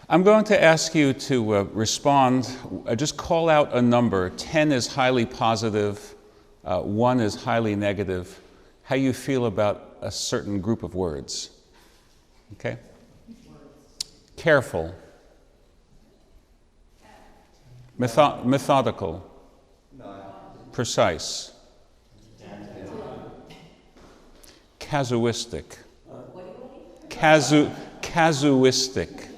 I'm going to ask you to respond. Just call out a number. 10 is highly positive, 1 is highly negative. How you feel about a certain group of words. Okay? Careful. Methodical. Precise. Casuistic. Casuistic.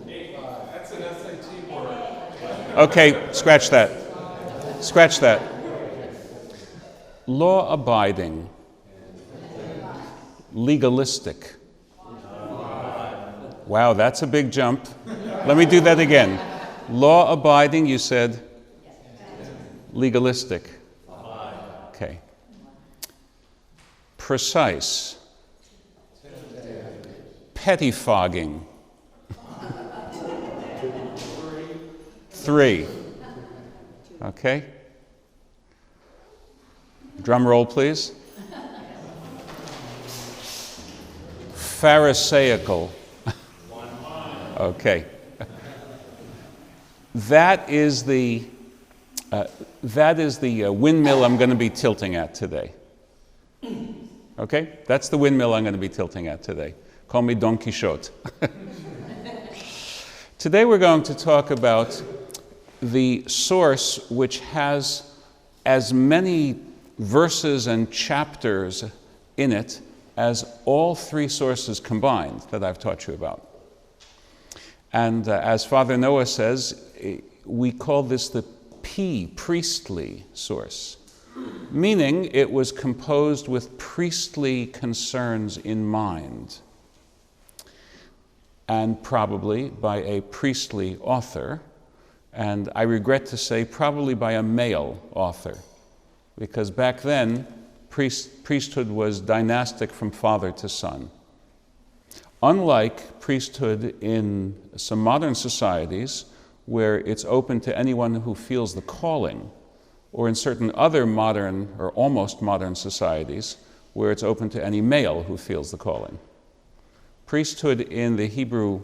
That's an SAT word. Okay, scratch that. Scratch that. Law-abiding. Legalistic. Wow, that's a big jump. Let me do that again. Law-abiding, you said? Legalistic. Okay. Precise. Pettifogging. 3. Okay. Drum roll, please. Pharisaical. Okay. That is the windmill I'm going to be tilting at today. Okay? That's the windmill I'm going to be tilting at today. Call me Don Quixote. Today we're going to talk about the source which has as many verses and chapters in it as all 3 sources combined that I've taught you about. And as Father Noah says, we call this the priestly source, meaning it was composed with priestly concerns in mind, and probably by a priestly author, and I regret to say probably by a male author, because back then priesthood was dynastic from father to son. Unlike priesthood in some modern societies where it's open to anyone who feels the calling, or in certain other modern or almost modern societies where it's open to any male who feels the calling. Priesthood in the Hebrew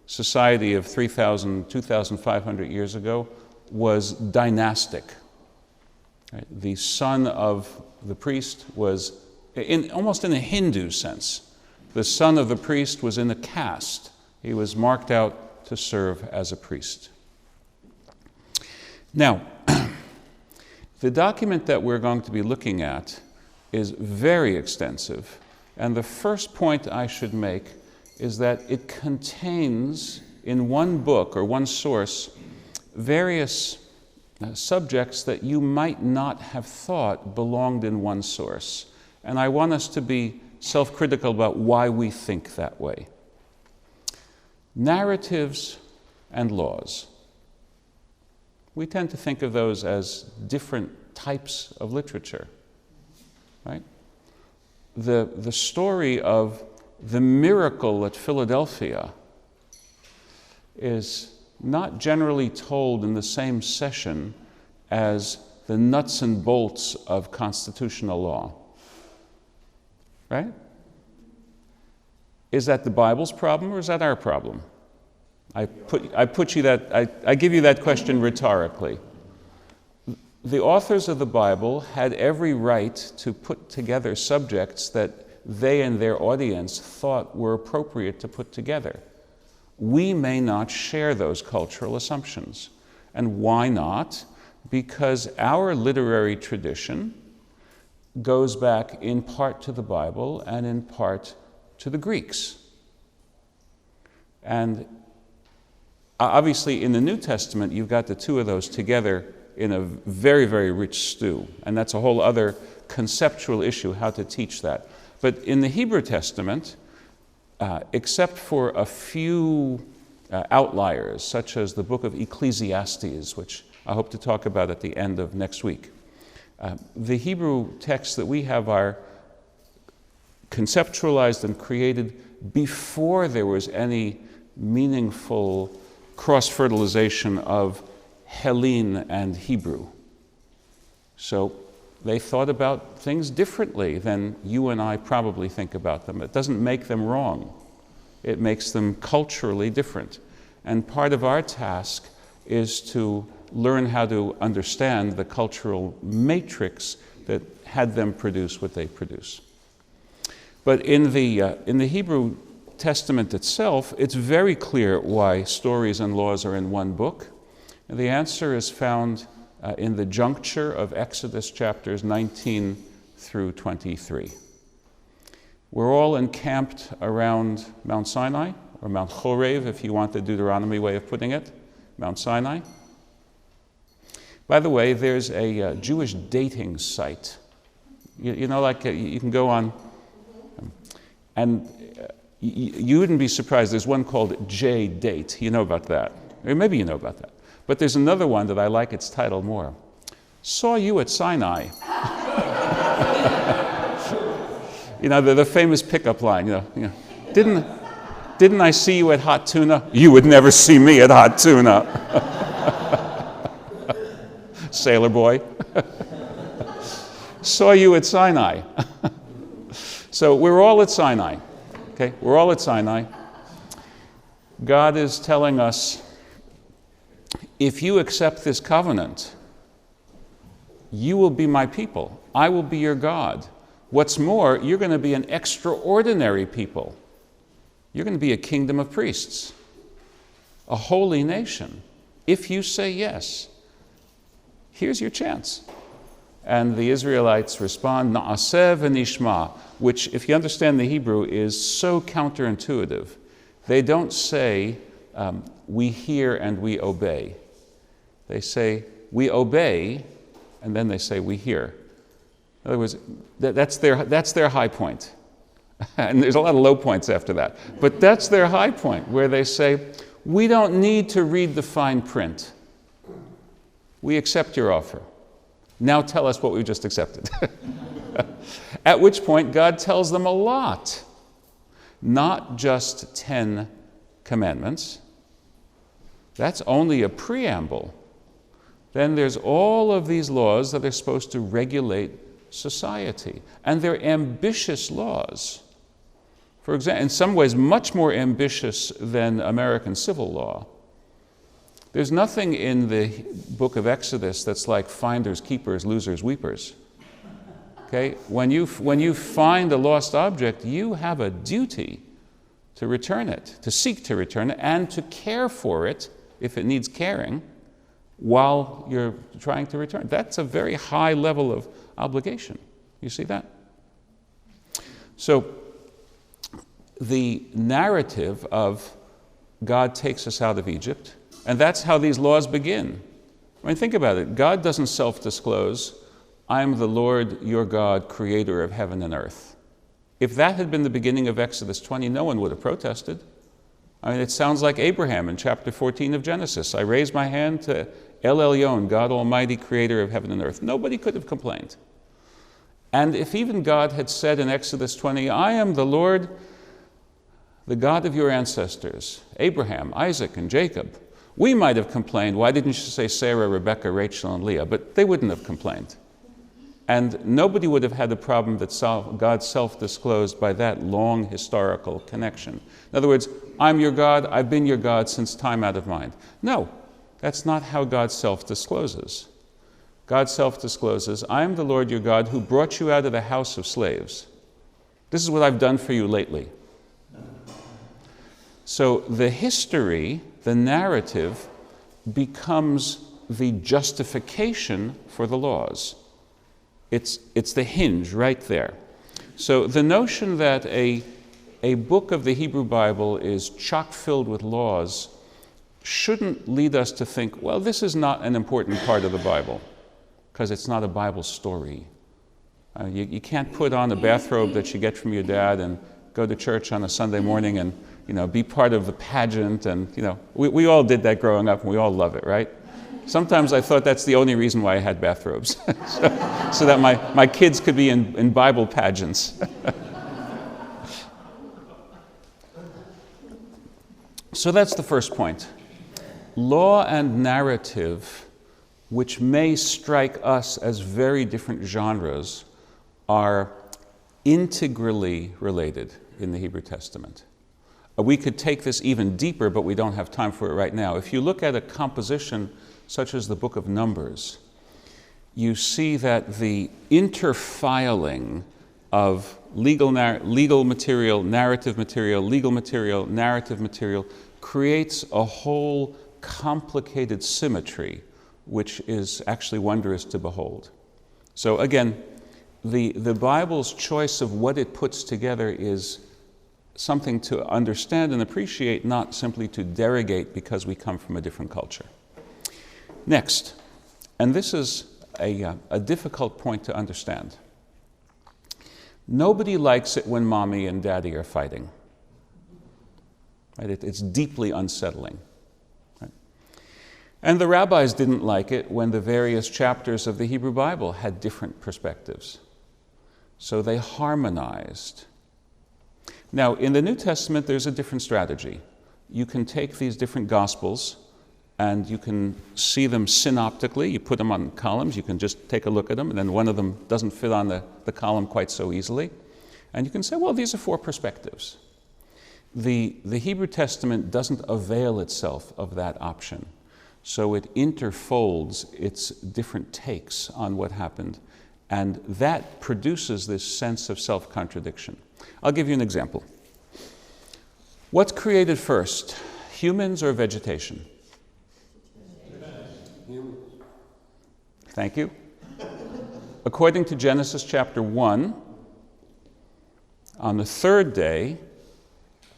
society of 3,000, 2,500 years ago was dynastic. Right? The son of the priest was, almost in a Hindu sense, the son of the priest was in a caste. He was marked out to serve as a priest. Now, the document that we're going to be looking at is very extensive, and the first point I should make is that it contains in one book or one source various subjects that you might not have thought belonged in one source. And I want us to be self-critical about why we think that way. Narratives and laws. We tend to think of those as different types of literature, right? The story of the miracle at Philadelphia is not generally told in the same session as the nuts and bolts of constitutional law. Right? Is that the Bible's problem or is that our problem? I give you that question rhetorically. The authors of the Bible had every right to put together subjects that they and their audience thought were appropriate to put together. We may not share those cultural assumptions. And why not? Because our literary tradition goes back in part to the Bible and in part to the Greeks. And obviously in the New Testament, you've got the two of those together in a very, very rich stew. And that's a whole other conceptual issue, how to teach that. But in the Hebrew Testament, except for a few outliers, such as the book of Ecclesiastes, which I hope to talk about at the end of next week, the Hebrew texts that we have are conceptualized and created before there was any meaningful cross-fertilization of Hellene and Hebrew. So they thought about things differently than you and I probably think about them. It doesn't make them wrong. It makes them culturally different. And part of our task is to learn how to understand the cultural matrix that had them produce what they produce. But in the Hebrew Testament itself, it's very clear why stories and laws are in one book. And the answer is found in the juncture of Exodus chapters 19 through 23. We're all encamped around Mount Sinai, or Mount Chorev, if you want the Deuteronomy way of putting it, Mount Sinai. By the way, there's a Jewish dating site. You know, like you can go on, and you wouldn't be surprised. There's one called J-Date. You know about that. Or maybe you know about that. But there's another one that I like its title more. Saw you at Sinai. You know, the famous pickup line, you know, didn't I see you at Hot Tuna? You would never see me at Hot Tuna. Sailor boy. Saw you at Sinai. So we're all at Sinai. Okay, we're all at Sinai. God is telling us, if you accept this covenant, you will be my people. I will be your God. What's more, you're going to be an extraordinary people. You're going to be a kingdom of priests, a holy nation. If you say yes, here's your chance. And the Israelites respond, Na'aseh v'nishma, which, if you understand the Hebrew, is so counterintuitive. They don't say, we hear and we obey. They say, we obey, and then they say, we hear. In other words, that's their high point. And there's a lot of low points after that. But that's their high point, where they say, we don't need to read the fine print. We accept your offer. Now tell us what we've just accepted. At which point, God tells them a lot. Not just 10 commandments. That's only a preamble. Then there's all of these laws that are supposed to regulate society. And they're ambitious laws. For example, in some ways, much more ambitious than American civil law. There's nothing in the book of Exodus that's like finders, keepers, losers, weepers. Okay? When you find a lost object, you have a duty to return it, to seek to return it, and to care for it if it needs caring while you're trying to return. That's a very high level of obligation. You see that? So the narrative of God takes us out of Egypt, and that's how these laws begin. I mean, think about it. God doesn't self-disclose, I'm the Lord your God, creator of heaven and earth. If that had been the beginning of Exodus 20, no one would have protested. I mean, it sounds like Abraham in chapter 14 of Genesis. I raised my hand to El Elyon, God Almighty, creator of heaven and earth. Nobody could have complained. And if even God had said in Exodus 20, I am the Lord, the God of your ancestors, Abraham, Isaac, and Jacob, we might have complained, why didn't you say Sarah, Rebekah, Rachel, and Leah? But they wouldn't have complained. And nobody would have had the problem that God self-disclosed by that long historical connection. In other words, I'm your God, I've been your God since time out of mind. No, that's not how God self-discloses. God self-discloses, I am the Lord your God who brought you out of the house of slaves. This is what I've done for you lately. So the history, the narrative, becomes the justification for the laws. It's the hinge right there. So the notion that a book of the Hebrew Bible is chock-filled with laws shouldn't lead us to think, well, this is not an important part of the Bible, because it's not a Bible story. You can't put on a bathrobe that you get from your dad and go to church on a Sunday morning and be part of the pageant. And we all did that growing up, and we all love it, right? Sometimes I thought that's the only reason why I had bathrobes, so that my kids could be in Bible pageants. So that's the first point. Law and narrative, which may strike us as very different genres, are integrally related in the Hebrew Testament. We could take this even deeper, but we don't have time for it right now. If you look at a composition such as the Book of Numbers, you see that the interfiling of legal material, narrative material, legal material, narrative material creates a whole complicated symmetry, which is actually wondrous to behold. So again, the Bible's choice of what it puts together is something to understand and appreciate, not simply to derogate because we come from a different culture. Next, and this is a difficult point to understand. Nobody likes it when mommy and daddy are fighting. Right? It's deeply unsettling. Right? And the rabbis didn't like it when the various chapters of the Hebrew Bible had different perspectives. So they harmonized. Now, in the New Testament, there's a different strategy. You can take these different Gospels and you can see them synoptically. You put them on columns. You can just take a look at them, and then one of them doesn't fit on the column quite so easily. And you can say, well, these are four perspectives. The Hebrew Testament doesn't avail itself of that option. So it interfolds its different takes on what happened. And that produces this sense of self-contradiction. I'll give you an example. What's created first, humans or vegetation? Humans. Thank you. According to Genesis chapter 1, on the third day,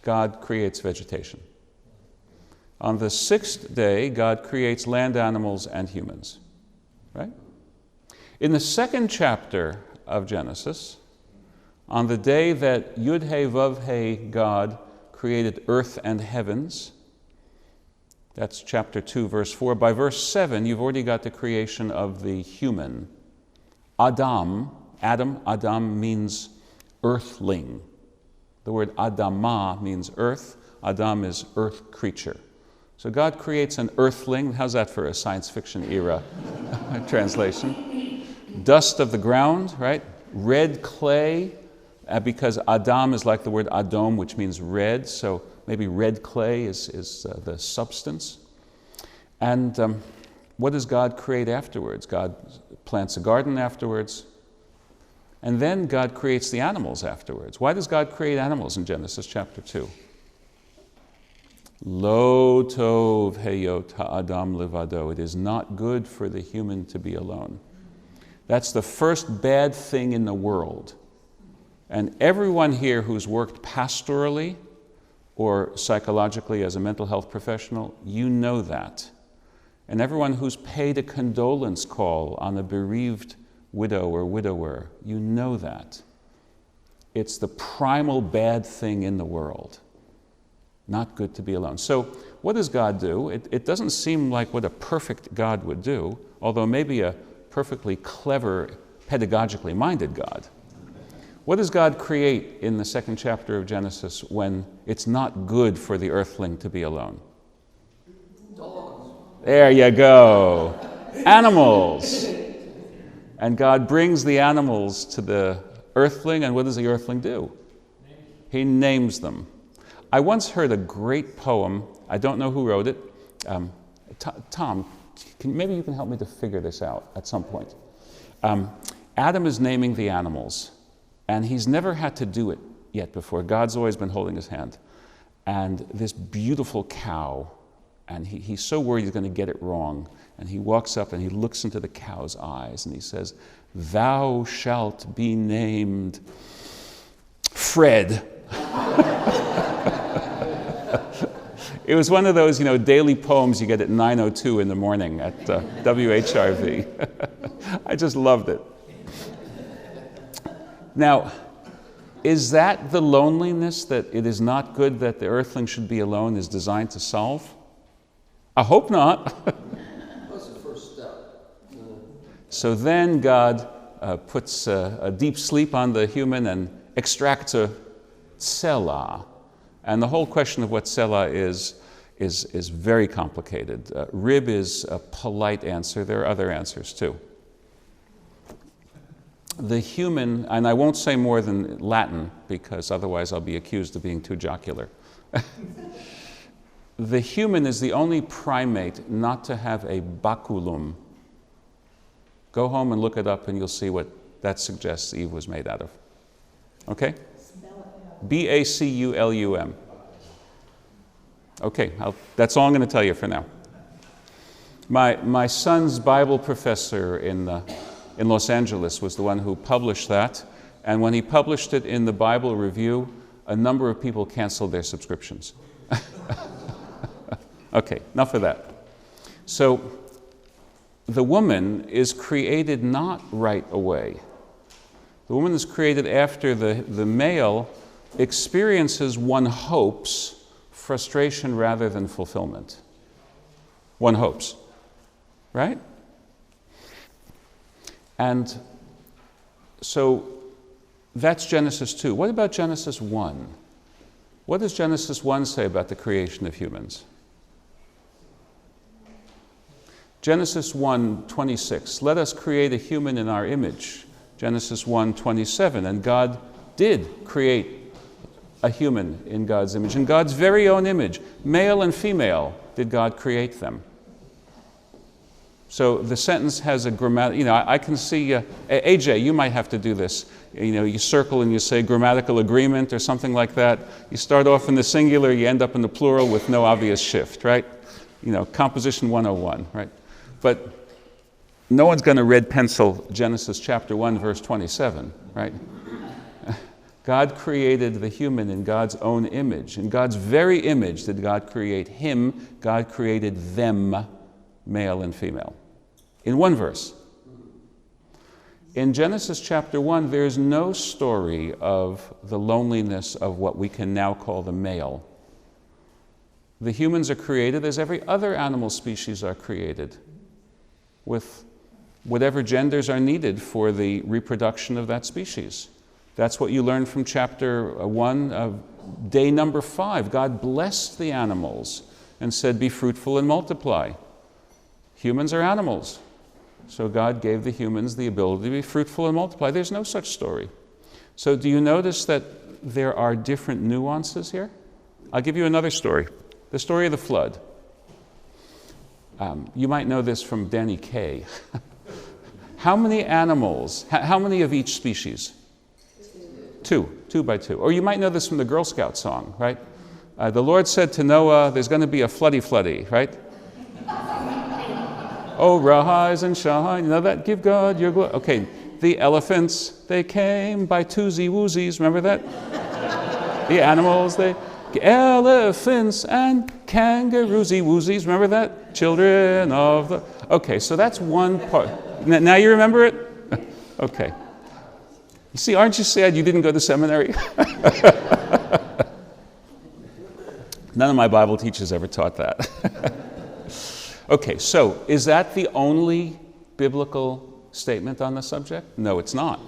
God creates vegetation. On the sixth day, God creates land animals and humans. Right? In the second chapter of Genesis, on the day that Yud-He Vav-He, God created earth and heavens, that's chapter 2, verse 4. By verse 7, you've already got the creation of the human. Adam means earthling. The word Adamah means earth. Adam is earth creature. So God creates an earthling. How's that for a science fiction era translation? Dust of the ground, right? Red clay, because Adam is like the word Adom, which means red. So maybe red clay is the substance. And what does God create afterwards? God plants a garden afterwards. And then God creates the animals afterwards. Why does God create animals in Genesis chapter 2? Lo tov heyot ha'adam levado. It is not good for the human to be alone. That's the first bad thing in the world. And everyone here who's worked pastorally or psychologically as a mental health professional, you know that. And everyone who's paid a condolence call on a bereaved widow or widower, you know that. It's the primal bad thing in the world. Not good to be alone. So what does God do? It doesn't seem like what a perfect God would do, although maybe a perfectly clever, pedagogically minded God. What does God create in the second chapter of Genesis when it's not good for the earthling to be alone? Dogs. There you go. Animals. And God brings the animals to the earthling, and what does the earthling do? He names them. I once heard a great poem. I don't know who wrote it. Tom, maybe you can help me to figure this out at some point. Adam is naming the animals, and he's never had to do it yet before. God's always been holding his hand. And this beautiful cow, and he's so worried he's going to get it wrong. And he walks up and he looks into the cow's eyes and he says, "Thou shalt be named Fred." It was one of those, daily poems you get at 9:02 in the morning at WHRV. I just loved it. Now, is that the loneliness that it is not good that the earthling should be alone is designed to solve? I hope not. That's the first step. So then God puts a deep sleep on the human and extracts a tselah. And the whole question of what tselah is very complicated. Rib is a polite answer. There are other answers too. The human, and I won't say more than Latin because otherwise I'll be accused of being too jocular. The human is the only primate not to have a baculum. Go home and look it up and you'll see what that suggests Eve was made out of. Okay? Baculum. Okay, that's all I'm going to tell you for now. My son's Bible professor in Los Angeles was the one who published that, and when he published it in the Bible Review, a number of people canceled their subscriptions. Okay, enough of that. So, the woman is created not right away. The woman is created after the male experiences, one hopes, frustration rather than fulfillment. One hopes, right? And so that's Genesis 2. What about Genesis 1? What does Genesis 1 say about the creation of humans? Genesis 1:26, let us create a human in our image. Genesis 1:27, and God did create a human in God's image. In God's very own image, male and female, did God create them. So the sentence has a grammatical, I can see, AJ, you might have to do this. You circle and you say grammatical agreement or something like that. You start off in the singular, you end up in the plural with no obvious shift, right? Composition 101, right? But no one's going to red pencil Genesis chapter 1, verse 27, right? God created the human in God's own image. In God's very image did God create him. God created them, male and female. In one verse. In Genesis chapter 1, there's no story of the loneliness of what we can now call the male. The humans are created as every other animal species are created, with whatever genders are needed for the reproduction of that species. That's what you learn from chapter 1, day number 5. God blessed the animals and said, be fruitful and multiply. Humans are animals. So God gave the humans the ability to be fruitful and multiply. There's no such story. So do you notice that there are different nuances here? I'll give you another story. The story of the flood. You might know this from Danny Kaye. How many animals, how many of each species? Two by two. Or you might know this from the Girl Scout song, right? The Lord said to Noah, there's going to be a floody, right? Oh, rise and shine. You know that? Give God your glory. Okay, the elephants, they came by twosy woozies. Remember that? The animals, elephants and kangaroosy woozies. Remember that? Children of the... Okay, so that's one part. Now you remember it? Okay. You see, aren't you sad you didn't go to seminary? None of my Bible teachers ever taught that. Okay, so is that the only biblical statement on the subject? No, it's not.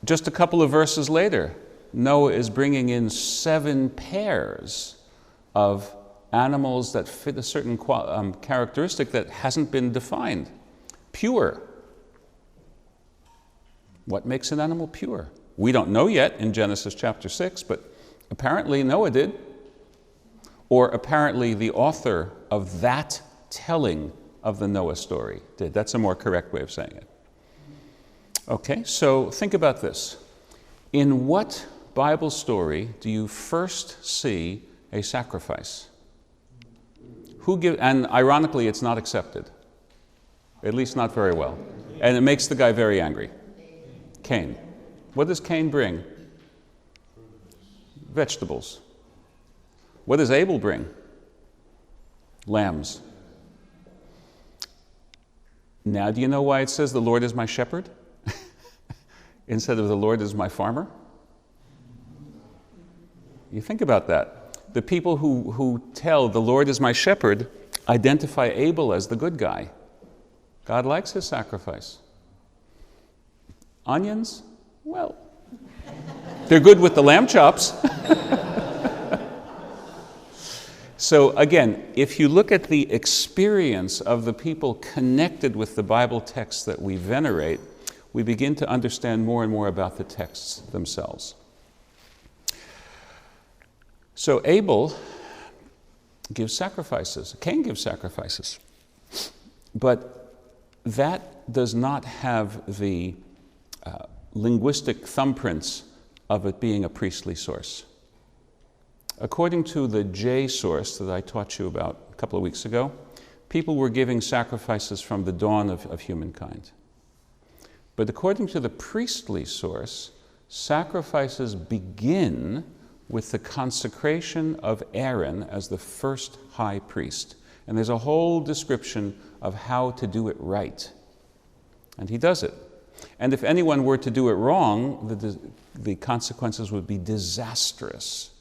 Just a couple of verses later, Noah is bringing in 7 pairs of animals that fit a certain characteristic that hasn't been defined. Pure. What makes an animal pure? We don't know yet in Genesis chapter 6, but apparently Noah did. Or apparently the author of that telling of the Noah story did. That's a more correct way of saying it. Okay, so think about this. In what Bible story do you first see a sacrifice? And ironically, it's not accepted. At least not very well. And it makes the guy very angry. Cain. What does Cain bring? Vegetables. What does Abel bring? Lambs. Now, do you know why it says the Lord is my shepherd instead of the Lord is my farmer? You think about that. The people who tell the Lord is my shepherd identify Abel as the good guy. God likes his sacrifice. Onions? Well, they're good with the lamb chops. So again, if you look at the experience of the people connected with the Bible texts that we venerate, we begin to understand more and more about the texts themselves. So Abel gives sacrifices. Cain gives sacrifices. But that does not have the linguistic thumbprints of it being a priestly source. According to the J source that I taught you about a couple of weeks ago, people were giving sacrifices from the dawn of humankind. But according to the priestly source, sacrifices begin with the consecration of Aaron as the first high priest. And there's a whole description of how to do it right. And he does it. And if anyone were to do it wrong, the consequences would be disastrous.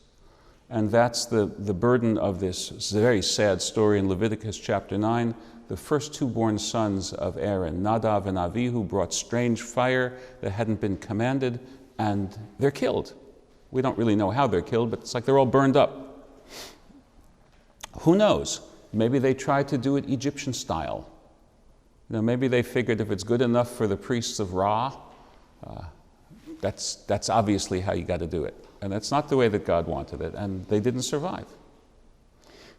And that's the burden of this very sad story in Leviticus chapter 9. The first two born sons of Aaron, Nadav and Avihu, brought strange fire that hadn't been commanded, and they're killed. We don't really know how they're killed, but it's like they're all burned up. Who knows? Maybe they tried to do it Egyptian style. Maybe they figured if it's good enough for the priests of Ra, that's obviously how you got to do it. And that's not the way that God wanted it, and they didn't survive.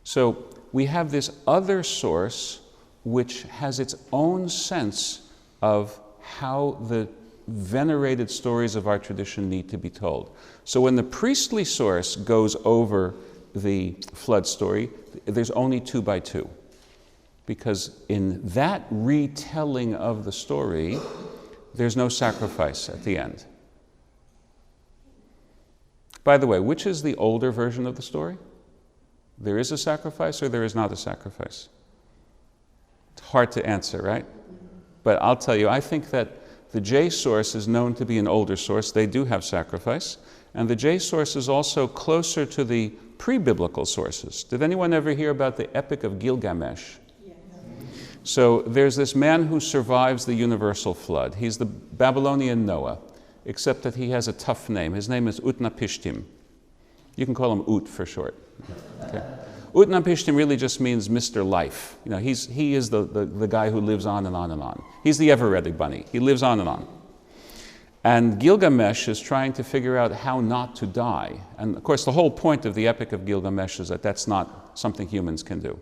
So we have this other source which has its own sense of how the venerated stories of our tradition need to be told. So when the priestly source goes over the flood story, there's only 2 by 2. Because in that retelling of the story, there's no sacrifice at the end. By the way, which is the older version of the story? There is a sacrifice or there is not a sacrifice? It's hard to answer, right? But I'll tell you, I think that the J source is known to be an older source. They do have sacrifice. And the J source is also closer to the pre-biblical sources. Did anyone ever hear about the Epic of Gilgamesh? Yes. So there's this man who survives the universal flood. He's the Babylonian Noah, except that he has a tough name. His name is Utnapishtim. You can call him Ut for short. Okay. Utnapishtim really just means Mr. Life. He is the guy who lives on and on and on. He's the ever-ready bunny. He lives on and on. And Gilgamesh is trying to figure out how not to die. And of course, the whole point of the Epic of Gilgamesh is that that's not something humans can do.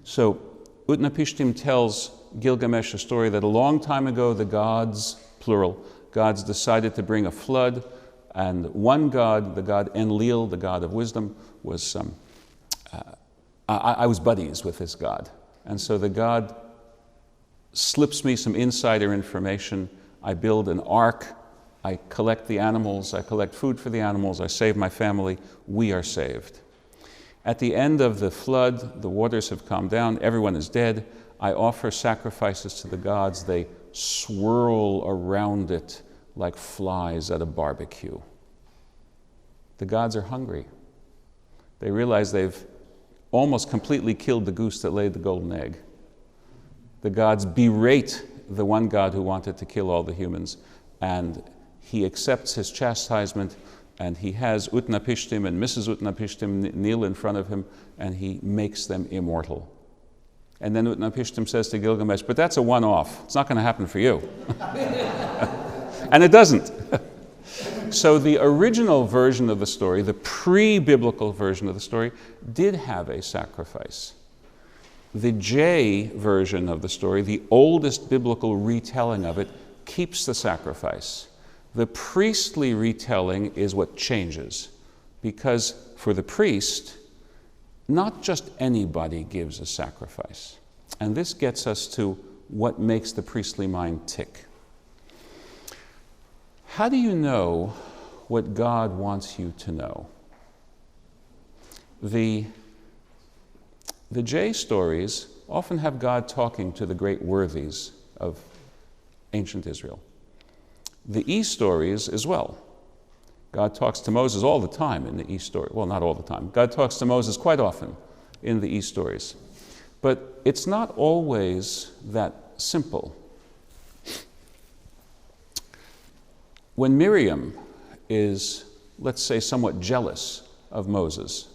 So Utnapishtim tells Gilgamesh a story that a long time ago the gods, plural, gods decided to bring a flood, and one god, the god Enlil, the god of wisdom, was I was buddies with this god. And so the god slips me some insider information. I build an ark, I collect the animals, I collect food for the animals, I save my family, we are saved. At the end of the flood, the waters have calmed down, everyone is dead. I offer sacrifices to the gods, they swirl around it like flies at a barbecue. The gods are hungry. They realize they've almost completely killed the goose that laid the golden egg. The gods berate the one god who wanted to kill all the humans, and he accepts his chastisement, and he has Utnapishtim and Mrs. Utnapishtim kneel in front of him, and he makes them immortal. And then Utnapishtim says to Gilgamesh, but that's a one-off. It's not going to happen for you. And it doesn't. So the original version of the story, the pre-biblical version of the story, did have a sacrifice. The J version of the story, the oldest biblical retelling of it, keeps the sacrifice. The priestly retelling is what changes, because for the priest, not just anybody gives a sacrifice. And this gets us to what makes the priestly mind tick. How do you know what God wants you to know? The J stories often have God talking to the great worthies of ancient Israel. The E stories as well. God talks to Moses all the time in the E story. Well, not all the time. God talks to Moses quite often in the E stories. But it's not always that simple. When Miriam is, let's say, somewhat jealous of Moses,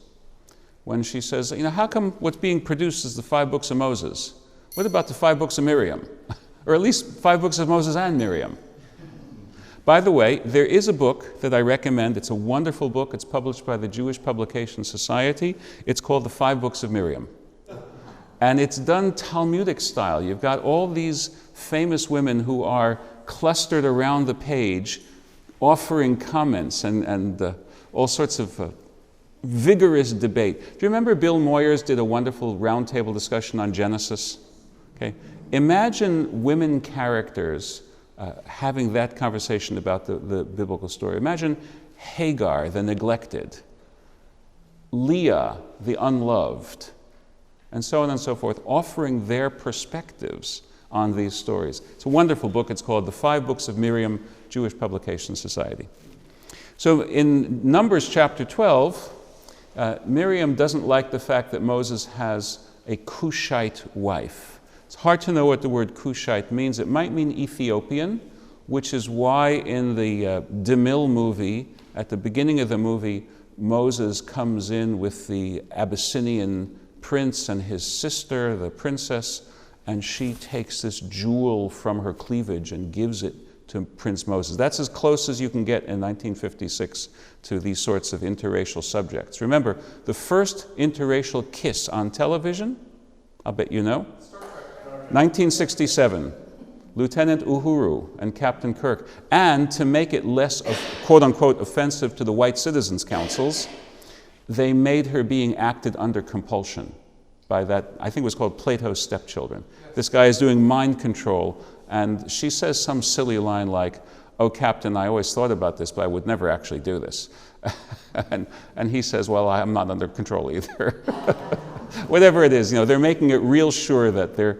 when she says, how come what's being produced is the 5 books of Moses? What about the 5 books of Miriam? Or at least 5 books of Moses and Miriam? By the way, there is a book that I recommend. It's a wonderful book. It's published by the Jewish Publication Society. It's called The 5 Books of Miriam. And it's done Talmudic style. You've got all these famous women who are clustered around the page, offering comments and all sorts of vigorous debate. Do you remember Bill Moyers did a wonderful roundtable discussion on Genesis? Okay. Imagine women characters having that conversation about the biblical story. Imagine Hagar, the neglected, Leah, the unloved, and so on and so forth, offering their perspectives on these stories. It's a wonderful book. It's called The 5 Books of Miriam, Jewish Publication Society. So in Numbers chapter 12, Miriam doesn't like the fact that Moses has a Cushite wife. It's hard to know what the word Cushite means. It might mean Ethiopian, which is why in the DeMille movie, at the beginning of the movie, Moses comes in with the Abyssinian prince and his sister, the princess, and she takes this jewel from her cleavage and gives it to Prince Moses. That's as close as you can get in 1956 to these sorts of interracial subjects. Remember, the first interracial kiss on television, I'll bet you know, 1967, Lieutenant Uhuru and Captain Kirk. And to make it less, quote-unquote, offensive to the white citizens' councils, they made her being acted under compulsion by that, I think it was called Plato's Stepchildren. This guy is doing mind control, and she says some silly line like, "Oh, Captain, I always thought about this, but I would never actually do this." and he says, "Well, I'm not under control either." Whatever it is, they're making it real sure that they're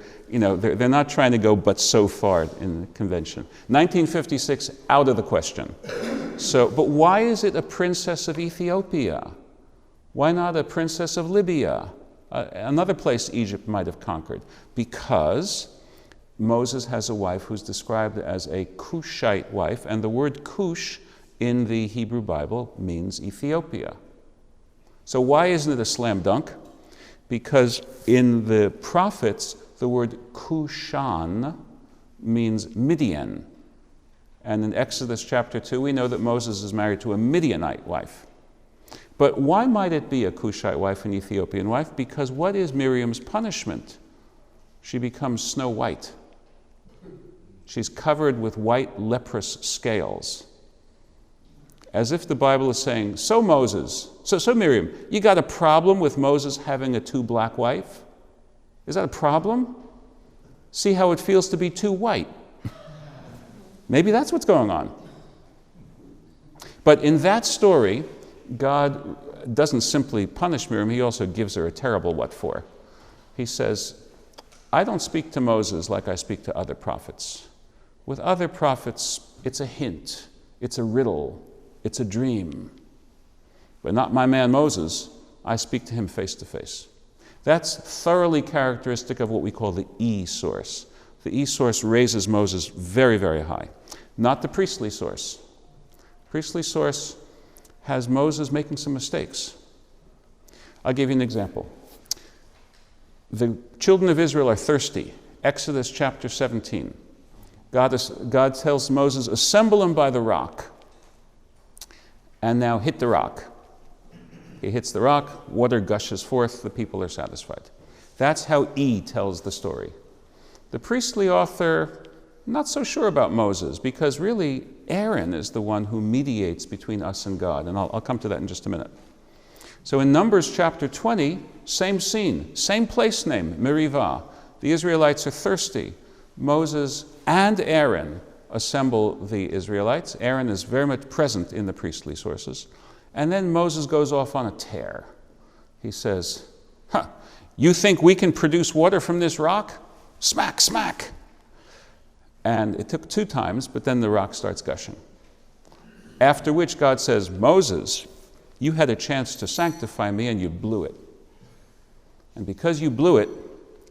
not trying to go but so far in the convention. 1956, out of the question. So, but why is it a princess of Ethiopia? Why not a princess of Libya? Another place Egypt might have conquered. Because Moses has a wife who's described as a Cushite wife, and the word Cush in the Hebrew Bible means Ethiopia. So why isn't it a slam dunk? Because in the prophets, the word Cushan means Midian. And in Exodus chapter 2, we know that Moses is married to a Midianite wife. But why might it be a Cushite wife, an Ethiopian wife? Because what is Miriam's punishment? She becomes Snow White. She's covered with white leprous scales. As if the Bible is saying, so Miriam, you got a problem with Moses having a too black wife? Is that a problem? See how it feels to be too white. Maybe that's what's going on. But in that story, God doesn't simply punish Miriam, he also gives her a terrible what for. He says, I don't speak to Moses like I speak to other prophets. With other prophets, it's a hint, it's a riddle, it's a dream. But not my man Moses. I speak to him face to face. That's thoroughly characteristic of what we call the E source. The E source raises Moses very, very high. Not the priestly source. Priestly source has Moses making some mistakes. I'll give you an example. The children of Israel are thirsty. Exodus chapter 17. God tells Moses, assemble them by the rock. And now hit the rock. He hits the rock, water gushes forth, the people are satisfied. That's how E tells the story. The priestly author, not so sure about Moses, because really Aaron is the one who mediates between us and God, and I'll come to that in just a minute. So in Numbers chapter 20, same scene, same place name, Merivah. The Israelites are thirsty. Moses and Aaron assemble the Israelites. Aaron is very much present in the priestly sources. And then Moses goes off on a tear. He says, you think we can produce water from this rock? Smack, smack. And it took 2 times, but then the rock starts gushing. After which God says, Moses, you had a chance to sanctify me and you blew it. And because you blew it,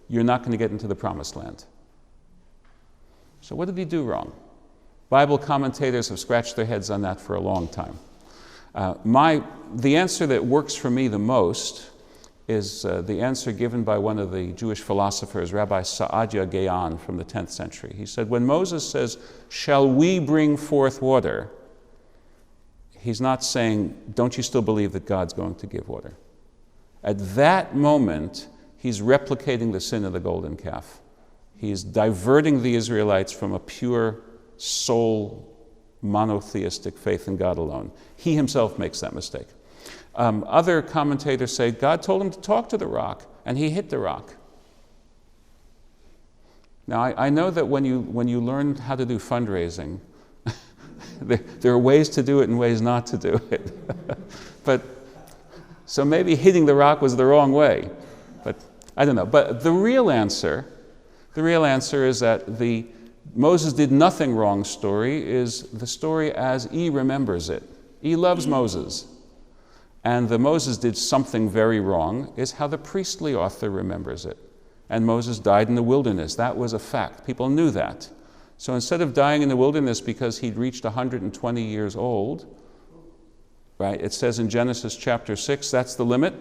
you're not going to get into the promised land. So what did he do wrong? Bible commentators have scratched their heads on that for a long time. The answer that works for me the most is the answer given by one of the Jewish philosophers, Rabbi Saadia Gaon from the 10th century. He said, when Moses says, "Shall we bring forth water?" he's not saying, "Don't you still believe that God's going to give water?" At that moment, he's replicating the sin of the golden calf. He's diverting the Israelites from a pure soul monotheistic faith in God alone. He himself makes that mistake. Other commentators say God told him to talk to the rock, and he hit the rock. Now, I know that when you learn how to do fundraising, there are ways to do it and ways not to do it. So maybe hitting the rock was the wrong way. But I don't know. But the real answer is that Moses did nothing wrong story is the story as E remembers it. E loves Moses. And the Moses did something very wrong is how the priestly author remembers it. And Moses died in the wilderness. That was a fact. People knew that. So instead of dying in the wilderness because he'd reached 120 years old, right, it says in Genesis chapter 6, that's the limit,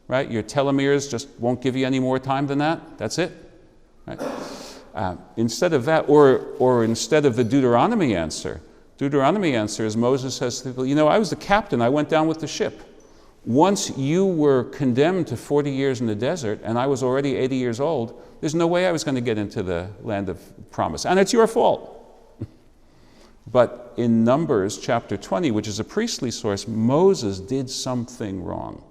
right? Your telomeres just won't give you any more time than that. That's it. Right? Instead of that, or instead of the Deuteronomy answer is Moses says to people, I was the captain, I went down with the ship. Once you were condemned to 40 years in the desert, and I was already 80 years old, there's no way I was going to get into the land of promise. And it's your fault. But in Numbers chapter 20, which is a priestly source, Moses did something wrong.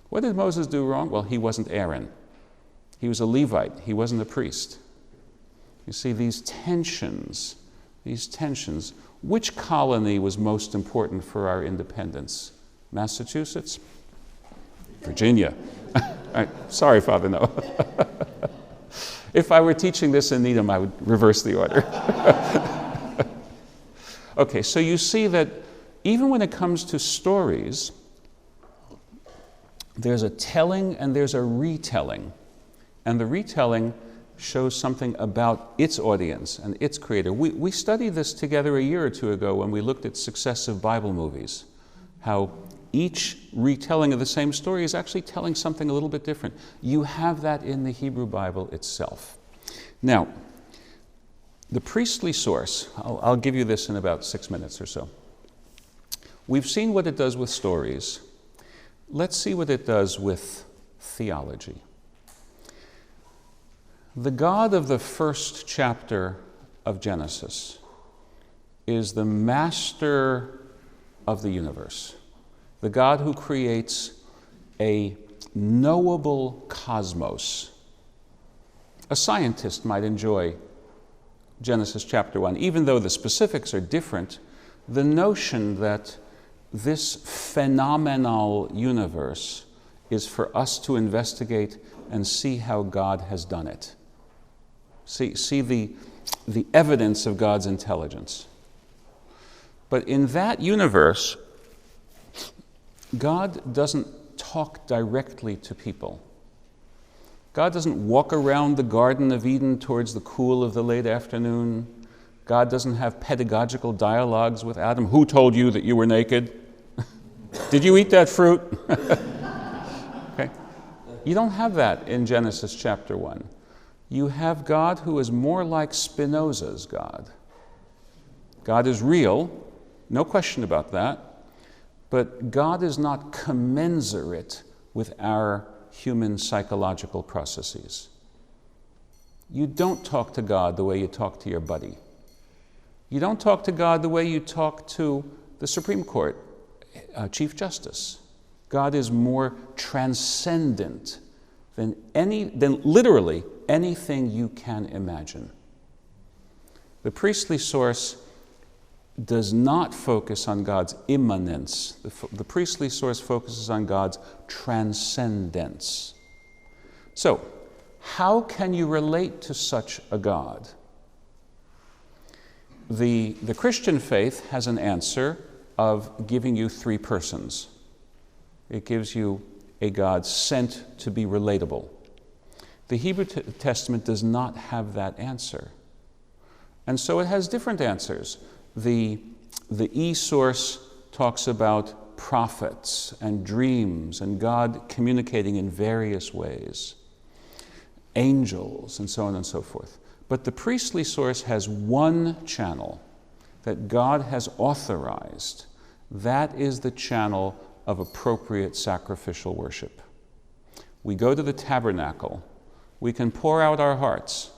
What did Moses do wrong? Well, he wasn't Aaron. He was a Levite. He wasn't a priest. You see, these tensions, which colony was most important for our independence? Massachusetts? Virginia. Right. Sorry, Father Noah. If I were teaching this in Needham, I would reverse the order. Okay, so you see that even when it comes to stories, there's a telling and there's a retelling. And the retelling shows something about its audience and its creator. We studied this together a year or two ago when we looked at successive Bible movies, how each retelling of the same story is actually telling something a little bit different. You have that in the Hebrew Bible itself. Now, the priestly source, I'll give you this in about 6 minutes or so. We've seen what it does with stories. Let's see what it does with theology. The God of the first chapter of Genesis is the master of the universe. The God who creates a knowable cosmos. A scientist might enjoy Genesis chapter 1, even though the specifics are different. The notion that this phenomenal universe is for us to investigate and see how God has done it. See the evidence of God's intelligence. But in that universe, God doesn't talk directly to people. God doesn't walk around the Garden of Eden towards the cool of the late afternoon. God doesn't have pedagogical dialogues with Adam. Who told you that you were naked? Did you eat that fruit? Okay. You don't have that in Genesis chapter 1. You have God who is more like Spinoza's God. God is real, no question about that, but God is not commensurate with our human psychological processes. You don't talk to God the way you talk to your buddy. You don't talk to God the way you talk to the Supreme Court Chief Justice. God is more transcendent than literally anything you can imagine. The priestly source does not focus on God's immanence. The priestly source focuses on God's transcendence. So, how can you relate to such a God? The Christian faith has an answer of giving you three persons. It gives you a God sent to be relatable. The Hebrew Testament does not have that answer. And so it has different answers. The E source talks about prophets and dreams and God communicating in various ways, angels and so on and so forth. But the priestly source has one channel that God has authorized. That is the channel of appropriate sacrificial worship. We go to the tabernacle. We can pour out our hearts,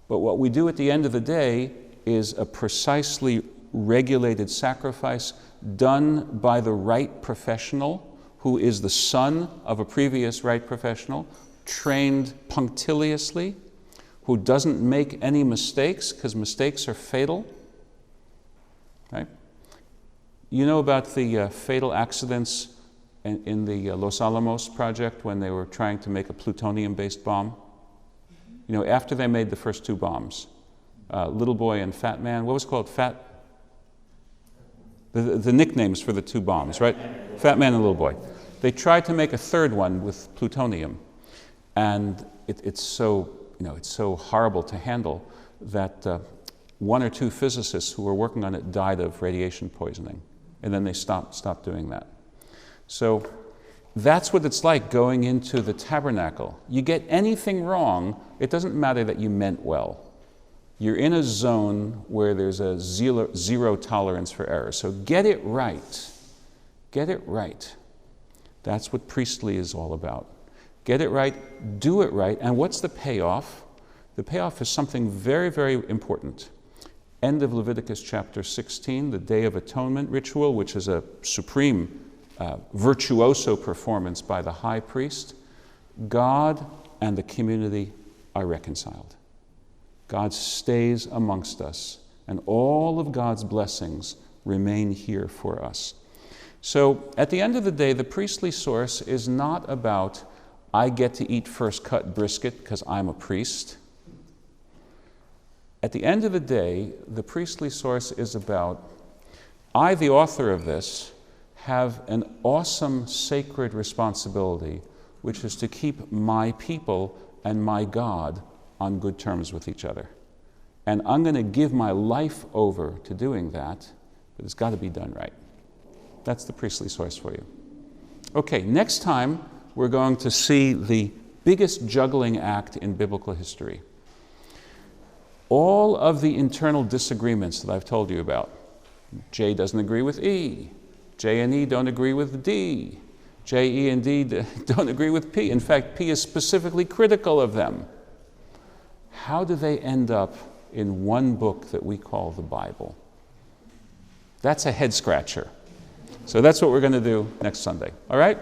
but what we do at the end of the day is a precisely regulated sacrifice done by the right professional, who is the son of a previous right professional, trained punctiliously, who doesn't make any mistakes, because mistakes are fatal. Right? You know about the fatal accidents in the Los Alamos project when they were trying to make a plutonium-based bomb? You know, after they made the first two bombs, Little Boy and Fat Man, what was it called? The nicknames for the two bombs, right? Fat Man and Little Boy. They tried to make a third one with plutonium, and it's so horrible to handle that one or two physicists who were working on it died of radiation poisoning, and then they stopped doing that. So that's what it's like going into the tabernacle. You get anything wrong, it doesn't matter that you meant well. You're in a zone where there's a zero tolerance for error. So get it right. Get it right. That's what priestly is all about. Get it right, do it right, and what's the payoff? The payoff is something very, very important. End of Leviticus chapter 16, the Day of Atonement ritual, which is a supreme virtuoso performance by the high priest. God and the community are reconciled. God stays amongst us, and all of God's blessings remain here for us. So at the end of the day, the priestly source is not about, I get to eat first cut brisket because I'm a priest. At the end of the day, the priestly source is about, I, the author of this, have an awesome sacred responsibility, which is to keep my people and my God on good terms with each other. And I'm going to give my life over to doing that, but it's got to be done right. That's the priestly source for you. Okay, next time we're going to see the biggest juggling act in biblical history. All of the internal disagreements that I've told you about. J doesn't agree with E. J and E don't agree with D. J, E, and D don't agree with P. In fact, P is specifically critical of them. How do they end up in one book that we call the Bible? That's a head scratcher. So that's what we're going to do next Sunday. All right?